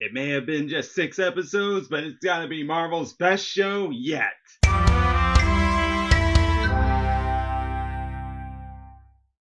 It may have been just 6 episodes, but it's gotta be Marvel's best show yet.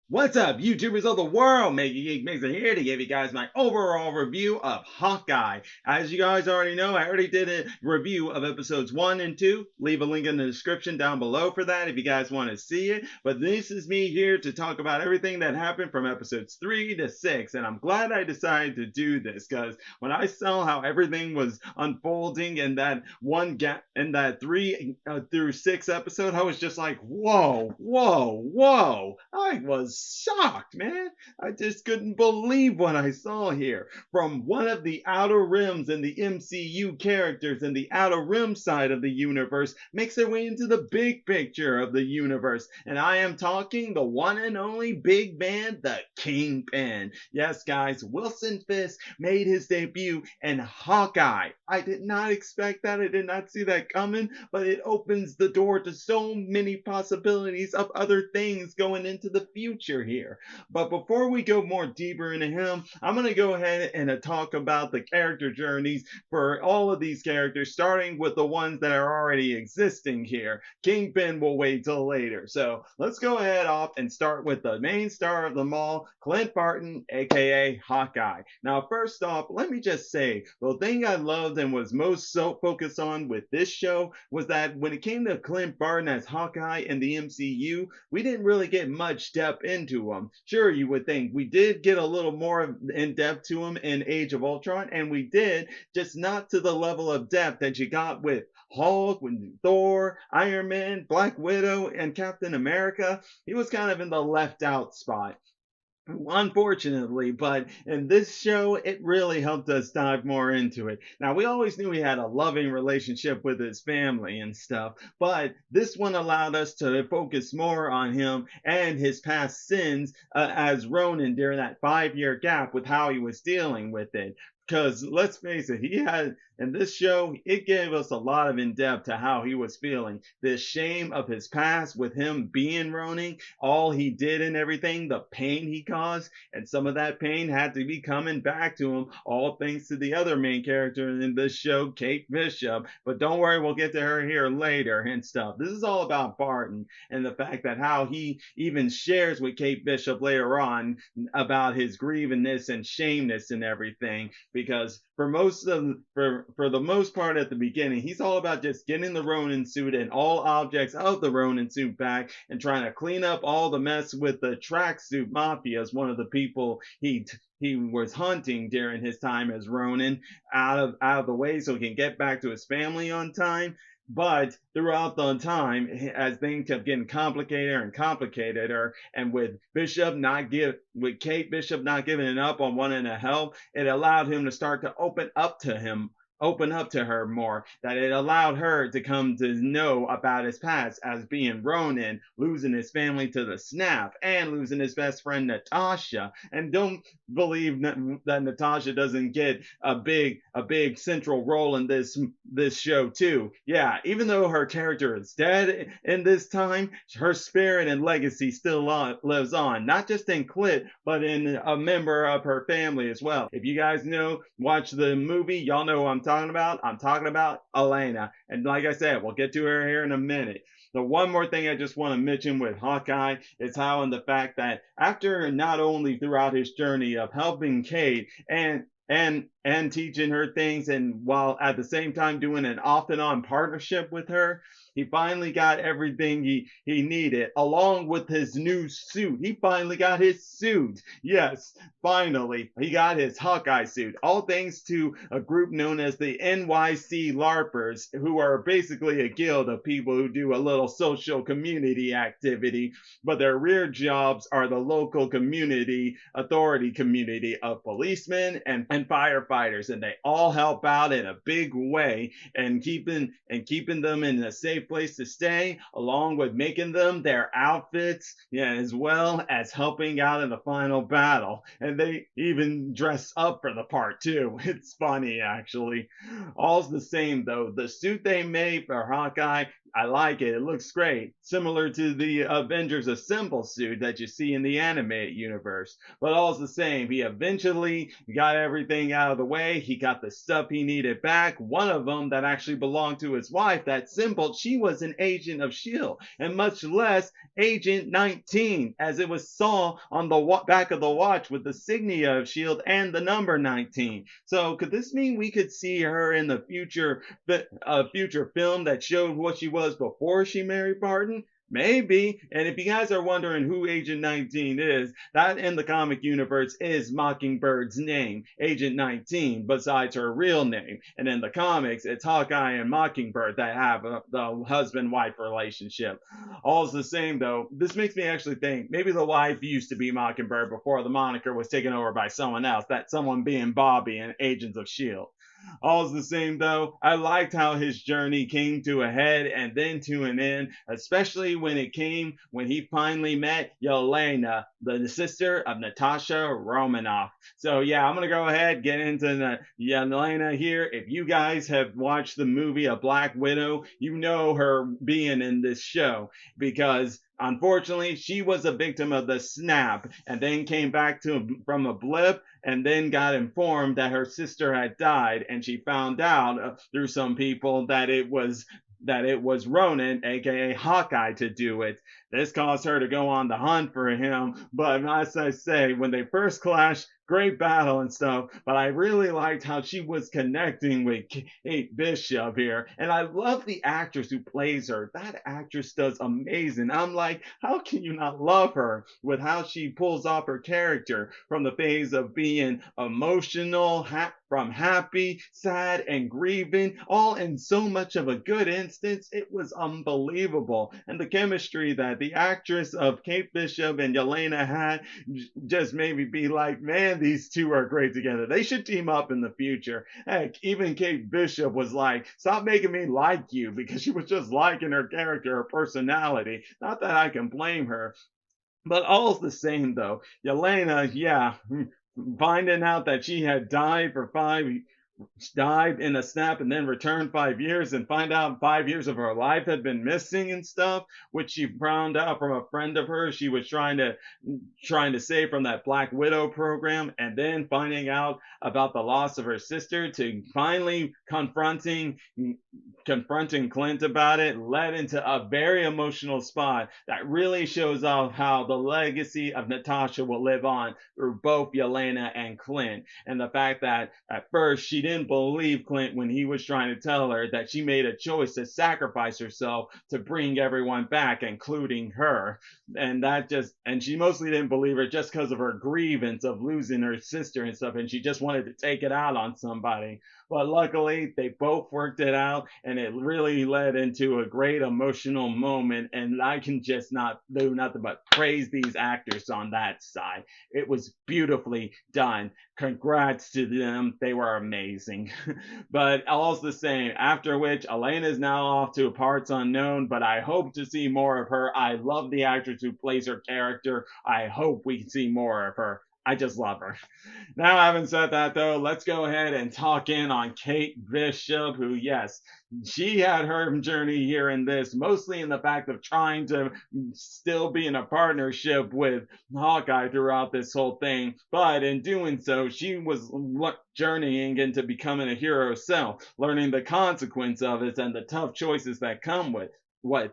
What's up, YouTubers of the world? MegaGeekMixer here to give you guys my overall review of Hawkeye. As you guys already know, I already did a review of episodes 1 and 2. Leave a link in the description down below for that if you guys want to see it. But this is me here to talk about everything that happened from episodes 3 to 6. And I'm glad I decided to do this because when I saw how everything was unfolding in that one gap, in that 3 through 6 episode, I was just like, whoa, whoa, whoa. I was shocked, man. I just couldn't believe what I saw here. From one of the outer rims and the MCU characters in the outer rim side of the universe makes their way into the big picture of the universe. And I am talking the one and only big man, the Kingpin. Yes, guys, Wilson Fisk made his debut in Hawkeye. I did not expect that. I did not see that coming, but it opens the door to so many possibilities of other things going into the future here. But before we go more deeper into him, I'm going to go ahead and talk about the character journeys for all of these characters, starting with the ones that are already existing here. Kingpin will wait till later. So let's go ahead off and start with the main star of them all, Clint Barton, aka Hawkeye. Now, first off, let me just say, the thing I loved and was most so focused on with this show was that when it came to Clint Barton as Hawkeye in the MCU, we didn't really get much depth into him. Sure, you would think we did get a little more in depth to him in Age of Ultron, and we did, just not to the level of depth that you got with Hulk, with Thor, Iron Man, Black Widow, and Captain America. He was kind of in the left out spot, unfortunately. But in this show, it really helped us dive more into it. Now, we always knew he had a loving relationship with his family and stuff, but this one allowed us to focus more on him and his past sins as Ronin during that 5 year gap with how he was dealing with it. Because let's face it, he had in this show, it gave us a lot of in depth to how he was feeling. This shame of his past with him being Ronin, all he did and everything, the pain he caused, and some of that pain had to be coming back to him, all thanks to the other main character in this show, Kate Bishop. But don't worry, we'll get to her here later and stuff. This is all about Barton and the fact that how he even shares with Kate Bishop later on about his grievingness and shameness and everything. Because for the most part at the beginning, he's all about just getting the Ronin suit and all objects of the Ronin suit back and trying to clean up all the mess with the tracksuit mafia as one of the people he was hunting during his time as Ronin out of the way so he can get back to his family on time. But throughout the time, as things kept getting complicated and complicated, and with Kate Bishop not giving it up on wanting to help, it allowed him to start to open up to her more, that it allowed her to come to know about his past as being Ronin, losing his family to the snap, and losing his best friend Natasha. And don't believe that Natasha doesn't get a big central role in this show too. Yeah, even though her character is dead in this time, her spirit and legacy still lives on, not just in Clit, but in a member of her family as well. If you guys watch the movie, y'all know what I'm talking about. I'm talking about Elena. And like I said, we'll get to her here in a minute. The one more thing I just want to mention with Hawkeye is how, in the fact that after not only throughout his journey of helping Kate and teaching her things, and while at the same time doing an off and on partnership with her, he finally got everything he needed, along with his new suit. He finally got his suit. Yes, finally, he got his Hawkeye suit. All thanks to a group known as the NYC LARPers, who are basically a guild of people who do a little social community activity, but their real jobs are the local community, authority community of policemen and firefighters, and they all help out in a big way and keeping them in a safe place to stay, along with making them their outfits, yeah, as well as helping out in the final battle. And they even dress up for the part too. It's funny, actually. All's the same though. The suit they made for Hawkeye I like it. It looks great. Similar to the Avengers Assemble suit that you see in the animated universe. But all's the same. He eventually got everything out of the way. He got the stuff he needed back. One of them that actually belonged to his wife, that symbol, she was an agent of S.H.I.E.L.D. and much less Agent 19, as it was saw on the back of the watch with the signia of S.H.I.E.L.D. and the number 19. So could this mean we could see her in the future, future film that showed what she was before she married Barton? Maybe. And if you guys are wondering who Agent 19 is, that in the comic universe is Mockingbird's name, Agent 19, besides her real name. And in the comics, it's Hawkeye and Mockingbird that have the husband wife relationship. All's the same, though. This makes me actually think maybe the wife used to be Mockingbird before the moniker was taken over by someone else, that someone being Bobby in Agents of S.H.I.E.L.D. All's the same though. I liked how his journey came to a head and then to an end, especially when he finally met Yelena, the sister of Natasha Romanoff. So yeah, I'm gonna go ahead get into the Yelena here. If you guys have watched the movie A Black Widow, you know her being in this show because unfortunately, she was a victim of the snap and then came back from a blip and then got informed that her sister had died. And she found out through some people that it was Ronan, aka Hawkeye, to do it. This caused her to go on the hunt for him. But as I say, when they first clashed, great battle and stuff, but I really liked how she was connecting with Kate Bishop here. And I love the actress who plays her. That actress does amazing. I'm like, how can you not love her with how she pulls off her character from the phase of being emotional, from happy, sad, and grieving, all in so much of a good instance. It was unbelievable. And the chemistry that the actress of Kate Bishop and Yelena had just made me be like, man, these two are great together. They should team up in the future. Heck, even Kate Bishop was like, stop making me like you, because she was just liking her character, her personality. Not that I can blame her. But all's the same though. Yelena, yeah, finding out that she had died for died in a snap and then returned 5 years and find out 5 years of her life had been missing and stuff, which she found out from a friend of hers she was trying to save from that Black Widow program, and then finding out about the loss of her sister to finally confronting Clint about it led into a very emotional spot that really shows off how the legacy of Natasha will live on through both Yelena and Clint. And the fact that at first she didn't believe Clint when he was trying to tell her that she made a choice to sacrifice herself to bring everyone back, including her. And she mostly didn't believe her just because of her grievance of losing her sister and stuff, and she just wanted to take it out on somebody. But luckily, they both worked it out, and it really led into a great emotional moment. And I can just not do nothing but praise these actors on that side. It was beautifully done. Congrats to them. They were amazing. But all's the same. After which, Elena is now off to parts unknown, but I hope to see more of her. I love the actress who plays her character. I hope we can see more of her. I just love her. Now, having said that, though, let's go ahead and talk in on Kate Bishop, who, yes, she had her journey here in this, mostly in the fact of trying to still be in a partnership with Hawkeye throughout this whole thing. But in doing so, she was journeying into becoming a hero herself, learning the consequence of it and the tough choices that come with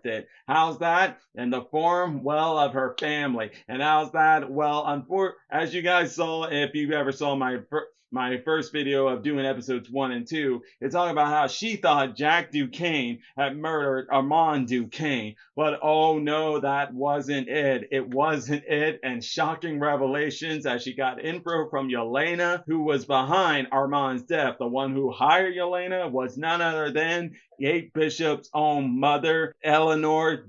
it. How's that? In the form, well, of her family. And how's that? Well, as you guys saw, if you ever saw my first video of doing episodes 1 and 2, it's talking about how she thought Jack Duquesne had murdered Armand Duquesne. But oh no, that wasn't it. It wasn't it. And shocking revelations as she got info from Yelena, who was behind Armand's death. The one who hired Yelena was none other than Kate Bishop's own mother, Eleanor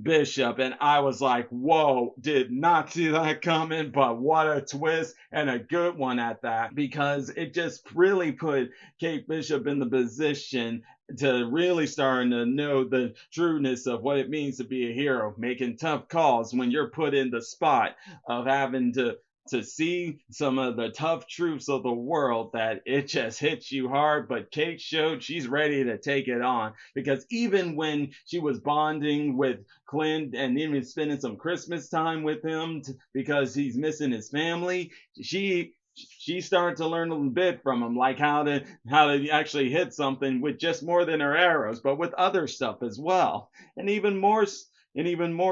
Bishop. And I was like, whoa, did not see that coming, but what a twist, and a good one at that, because it just really put Kate Bishop in the position to really starting to know the trueness of what it means to be a hero, making tough calls when you're put in the spot of having to to see some of the tough truths of the world that it just hits you hard. But Kate showed she's ready to take it on, because even when she was bonding with Clint and even spending some Christmas time with him because he's missing his family, she started to learn a little bit from him, like how to actually hit something with just more than her arrows, but with other stuff as well, and even more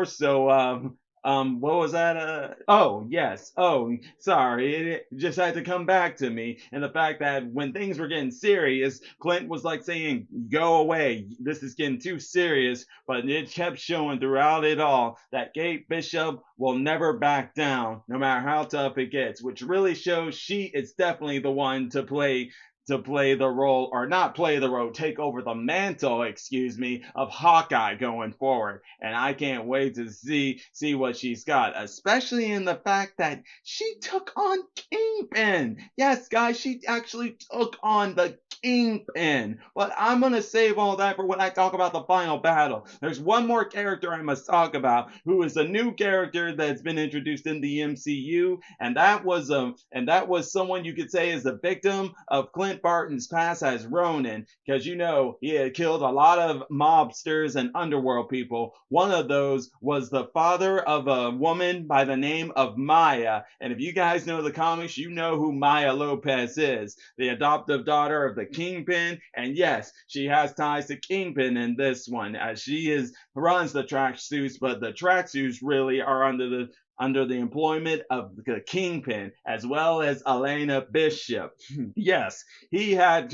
so. What was that? Oh, yes. Oh, sorry. It just had to come back to me. And the fact that when things were getting serious, Clint was like saying, go away. This is getting too serious. But it kept showing throughout it all that Kate Bishop will never back down, no matter how tough it gets, which really shows she is definitely the one to play the role, or not play the role, take over the mantle, excuse me, of Hawkeye going forward. And I can't wait to see what she's got, especially in the fact that she took on Kingpin. Yes, guys, she actually took on the Kingpin. But I'm gonna save all that for when I talk about the final battle. There's one more character I must talk about, who is a new character that's been introduced in the MCU, and that was someone you could say is a victim of Clint Barton's past as Ronin, because he had killed a lot of mobsters and underworld people. One of those was the father of a woman by the name of Maya. And if you guys know the comics, you know who Maya Lopez is, the adoptive daughter of the Kingpin. And yes, she has ties to Kingpin in this one, as she runs the tracksuits, but the tracksuits really are under the employment of the Kingpin, as well as Elena Bishop. Yes, he had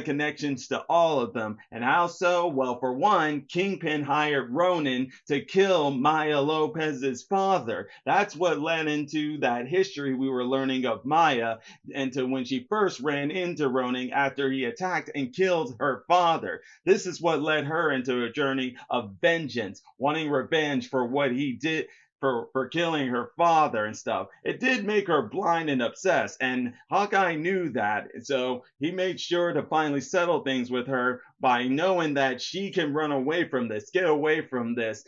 connections to all of them. And how so? Well, for one, Kingpin hired Ronin to kill Maya Lopez's father. That's what led into that history we were learning of Maya, and to when she first ran into Ronin after he attacked and killed her father. This is what led her into a journey of vengeance, wanting revenge for what he did, for killing her father and stuff. It did make her blind and obsessed, and Hawkeye knew that, so he made sure to finally settle things with her by knowing that she can run away from this, get away from this.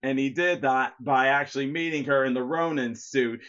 And he did that by actually meeting her in the Ronin suit,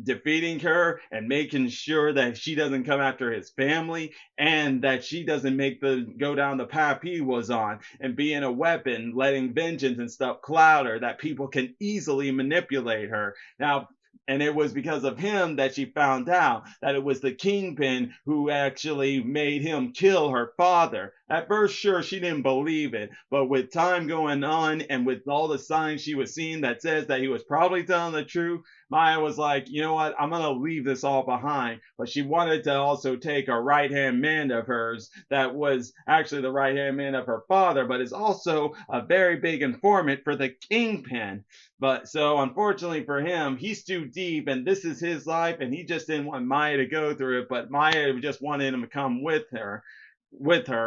defeating her and making sure that she doesn't come after his family, and that she doesn't go down the path he was on, and being a weapon, letting vengeance and stuff cloud her, that people can easily manipulate her. Now, and it was because of him that she found out that it was the Kingpin who actually made him kill her father. At first, sure, she didn't believe it, but with time going on and with all the signs she was seeing that says that he was probably telling the truth, Maya was like, you know what, I'm going to leave this all behind. But she wanted to also take a right-hand man of hers that was actually the right-hand man of her father, but is also a very big informant for the Kingpin. But so unfortunately for him, he's too deep, and this is his life, and he just didn't want Maya to go through it, but Maya just wanted him to come with her,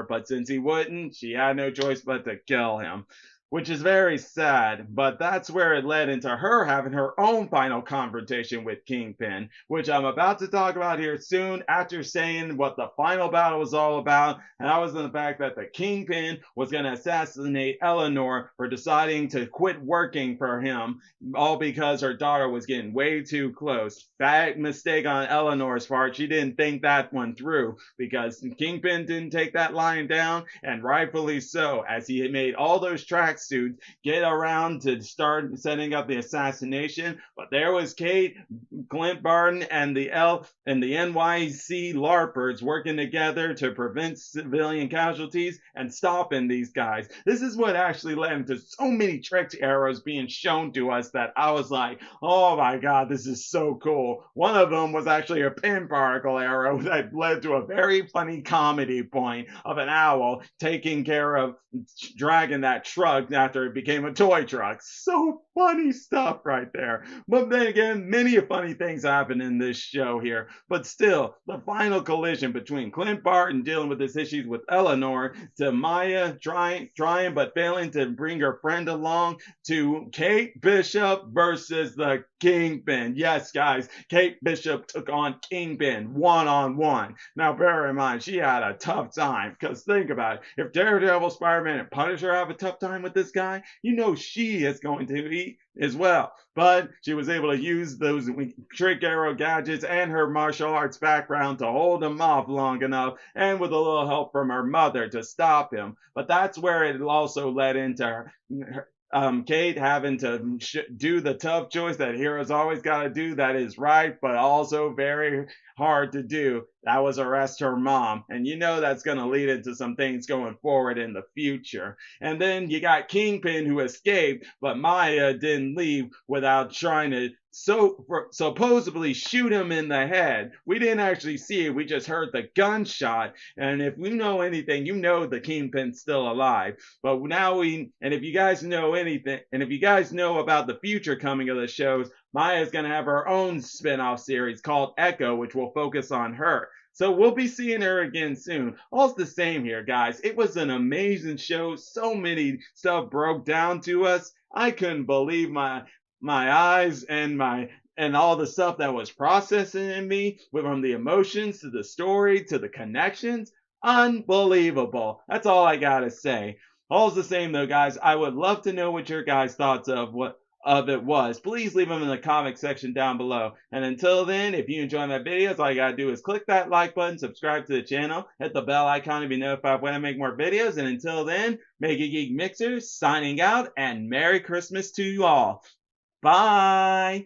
but since he wouldn't, she had no choice but to kill him, which is very sad. But that's where it led into her having her own final confrontation with Kingpin, which I'm about to talk about here soon, after saying what the final battle was all about. And that was in the fact that the Kingpin was going to assassinate Eleanor for deciding to quit working for him, all because her daughter was getting way too close. Bad mistake on Eleanor's part. She didn't think that one through, because Kingpin didn't take that line down, and rightfully so, as he had made all those tracksuits get around to start setting up the assassination. But there was Kate, Clint Barton, and the NYC LARPers working together to prevent civilian casualties and stopping these guys. This is what actually led into so many trick arrows being shown to us that I was like, oh my god, this is so cool. One of them was actually a pin particle arrow that led to a very funny comedy point of an owl taking care of dragging that truck after it became a toy truck. So funny stuff right there. But then again, many funny things happen in this show here. But still, the final collision between Clint Barton dealing with his issues with Eleanor, to Maya trying but failing to bring her friend along, to Kate Bishop versus the Kingpin. Yes, guys, Kate Bishop took on Kingpin one-on-one. Now, bear in mind, she had a tough time, because think about it. If Daredevil, Spider-Man, and Punisher have a tough time with this guy, you know she is going to feet as well. But she was able to use those trick arrow gadgets and her martial arts background to hold him off long enough, and with a little help from her mother to stop him. But that's where it also led into Kate having to do the tough choice that heroes always got to do, that is right, but also very hard to do. That was arrest her mom. And you know that's going to lead into some things going forward in the future. And then you got Kingpin, who escaped, but Maya didn't leave without trying to supposedly shoot him in the head. We didn't actually see it, we just heard the gunshot. And if we know anything, you know the Kingpin's still alive. But now and if you guys know anything, and if you guys know about the future coming of the shows, Maya's going to have her own spin-off series called Echo, which will focus on her. So we'll be seeing her again soon. All's the same here, guys. It was an amazing show. So many stuff broke down to us. I couldn't believe my eyes and all the stuff that was processing in me, from the emotions to the story to the connections. Unbelievable. That's all I gotta say. All's the same though, guys. I would love to know what your guys' thoughts of it was. Please leave them in the comment section down below. And until then, if you enjoy my videos, all you gotta do is click that like button, subscribe to the channel, hit the bell icon to be notified when I make more videos. And until then, MegaGeekMixer signing out, and Merry Christmas to you all. Bye!